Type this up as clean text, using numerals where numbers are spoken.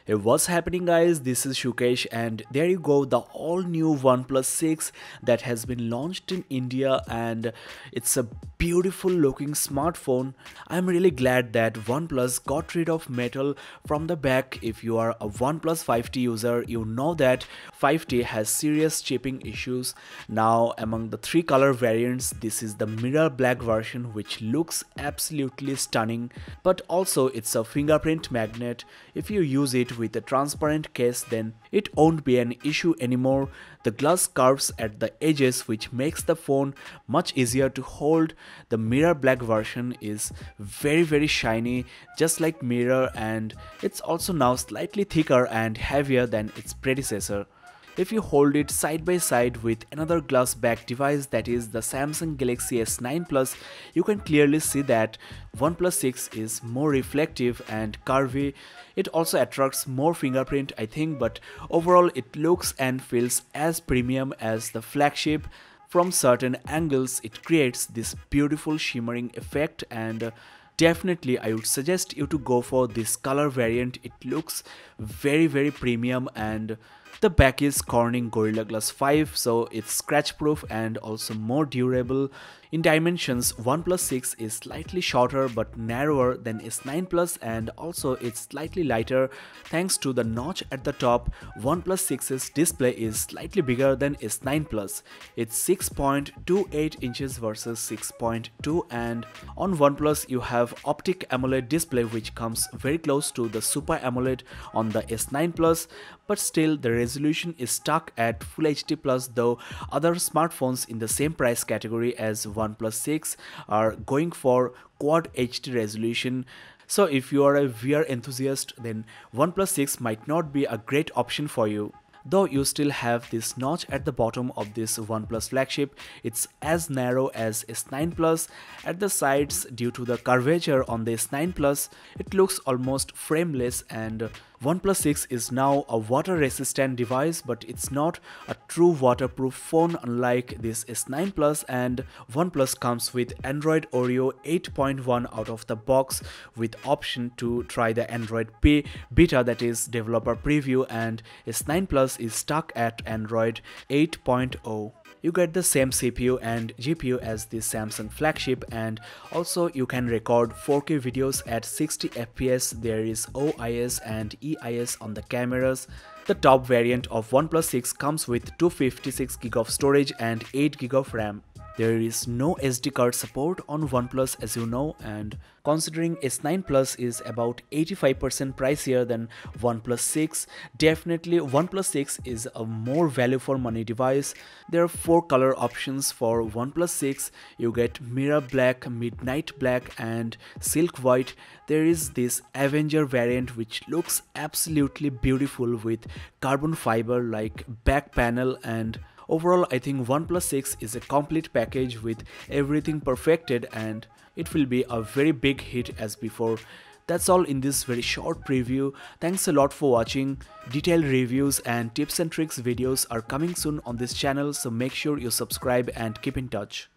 Hey, what's happening, guys? This is Shukesh, and there you go, the all new OnePlus 6 that has been launched in India, and it's a beautiful looking smartphone. I'm really glad that OnePlus got rid of metal from the back. If you are a OnePlus 5T user, you know that 5T has serious chipping issues. Now, among the three color variants, this is the mirror black version, which looks absolutely stunning, but also it's a fingerprint magnet. If you use it with a transparent case, then it won't be an issue anymore. The glass curves at the edges, which makes the phone much easier to hold. The mirror black version is very shiny, just like mirror, and it's also now slightly thicker and heavier than its predecessor. If you hold it side by side with another glass back device, that is the Samsung Galaxy S9 Plus, you can clearly see that OnePlus 6 is more reflective and curvy. It also attracts more fingerprint, I think, but overall it looks and feels as premium as the flagship. From certain angles it creates this beautiful shimmering effect, and definitely I would suggest you to go for this color variant. It looks very premium, and the back is Corning Gorilla Glass 5, so it's scratch proof and also more durable. In dimensions, OnePlus 6 is slightly shorter but narrower than S9 Plus, and also it's slightly lighter thanks to the notch at the top. OnePlus 6's display is slightly bigger than S9 Plus. It's 6.28 inches versus 6.2, and on OnePlus you have optic AMOLED display, which comes very close to the Super AMOLED on the S9 Plus, but still the resolution is stuck at Full HD Plus, though other smartphones in the same price category as OnePlus 6 are going for Quad HD resolution. So if you are a VR enthusiast, then OnePlus 6 might not be a great option for you. Though you still have this notch at the bottom of this OnePlus flagship, it's as narrow as S9 Plus. At the sides, due to the curvature on the S9 Plus, it looks almost frameless, and OnePlus 6 is now a water resistant device, but it's not a true waterproof phone unlike this S9 Plus. And OnePlus comes with Android Oreo 8.1 out of the box, with option to try the Android P beta, that is developer preview, and S9 Plus is stuck at Android 8.0. You get the same CPU and GPU as the Samsung flagship, and also you can record 4K videos at 60 FPS. There is OIS and EIS on the cameras. The top variant of OnePlus 6 comes with 256GB of storage and 8GB of RAM. There is no SD card support on OnePlus, as you know, and considering S9 Plus is about 85% pricier than OnePlus 6, definitely OnePlus 6 is a more value for money device. There are 4 color options for OnePlus 6. You get mirror black, midnight black, and silk white. There is this Avenger variant which looks absolutely beautiful with carbon fiber like back panel, and overall, I think OnePlus 6 is a complete package with everything perfected, and it will be a very big hit as before. That's all in this very short preview. Thanks a lot for watching. Detailed reviews and tips and tricks videos are coming soon on this channel, so make sure you subscribe and keep in touch.